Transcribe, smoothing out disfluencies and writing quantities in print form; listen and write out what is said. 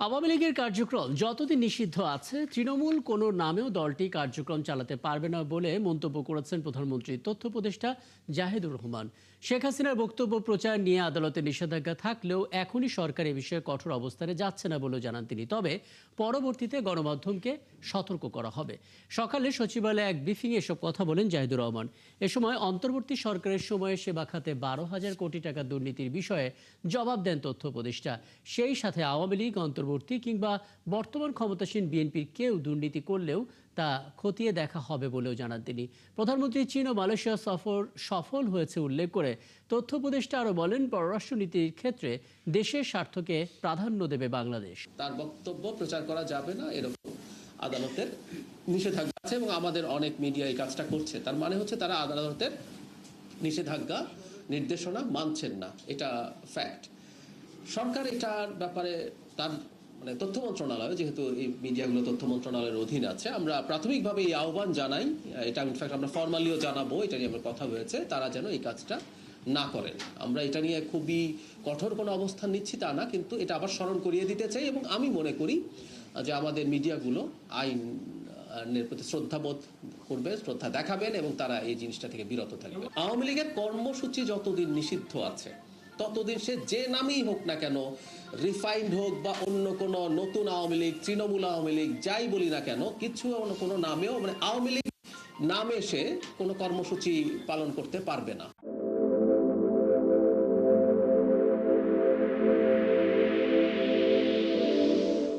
আওয়ামী লীগের কার্যক্রম যতদিন নিষিদ্ধ আছে তৃণমূল কোনো নামেও দলটি কার্যক্রম চালাতে পারবে না বলে মন্তব্য করেছেন প্রধানমন্ত্রীর তথ্য উপদেষ্টা জাহিদুর রহমান। শেখ হাসিনার বক্তব্য প্রচার নিয়ে আদালতে নিষেধাজ্ঞা থাকলেও এখনই সরকার এ বিষয়ে কঠোর অবস্থানে যাচ্ছে না বলেও জানান তিনি। তবে পরবর্তীতে গণমাধ্যমকে সতর্ক করা হবে। সকালে সচিবালয়ে এক ব্রিফিংয়ে এসব কথা বলেন জাহিদুর রহমান। এ সময় অন্তর্বর্তী সরকারের সময়ে সেবা খাতে 12,000 কোটি টাকা দুর্নীতির বিষয়ে জবাব দেন তথ্য উপদেষ্টা। সেই সাথে আওয়ামী লীগ অন্তর্বর্তী কিংবা বর্তমান ক্ষমতাসীন বিএনপির কেউ দুর্নীতি করলেও তা খতিয়ে দেখা হবে বলেও জানান তিনি। প্রধানমন্ত্রী চীন ও মালয়েশিয়া সফর সফল হয়েছে উল্লেখ করে তথ্য উপদেষ্টা আরও বলেন, পররাষ্ট্রনীতির ক্ষেত্রে দেশের স্বার্থকে প্রাধান্য দেবে বাংলাদেশ। তার বক্তব্য প্রচার করা যাবে না এরকম আদালতের নিষেধাজ্ঞা আছে এবং আমাদের অনেক মিডিয়া এই কাজটা করছে। তার মানে হচ্ছে তারা আদালতের নিষেধাজ্ঞা নির্দেশনা মানছেন না, এটা ফ্যাক্ট। সরকার এটার ব্যাপারে তার তথ্য মন্ত্রণালয়, যেহেতু এই মিডিয়াগুলো তথ্য মন্ত্রণালয়ের অধীন আছে, আমরা প্রাথমিকভাবে এই আহ্বান জানাই, এটা ইনফ্যাক্ট আমরা ফর্মালিও জানাবো, এটা নিয়ে আমার কথা হয়েছে, তারা যেন এই কাজটা না করেন। আমরা এটা নিয়ে খুবই কঠোর কোনো অবস্থান নিচ্ছি তা না, কিন্তু এটা আবার স্মরণ করিয়ে দিতে চাই এবং আমি মনে করি যে আমাদের মিডিয়াগুলো আইনের প্রতি শ্রদ্ধাবোধ করবে, শ্রদ্ধা দেখাবেন এবং তারা এই জিনিসটা থেকে বিরত থাকবে। আওয়ামী লীগের কর্মসূচি যতদিন নিষিদ্ধ আছে ততদিন সে যে নামই হোক না কেন, রিফাইন্ড হোক বা অন্য কোনো নতুন আওয়ামী লীগ, তৃণমূল আওয়ামী লীগ, যাই বলি না কেন, কিছু কোনো নামেও আওয়ামী লীগ নামে সে কোনো কর্মসূচি পালন করতে পারবে না।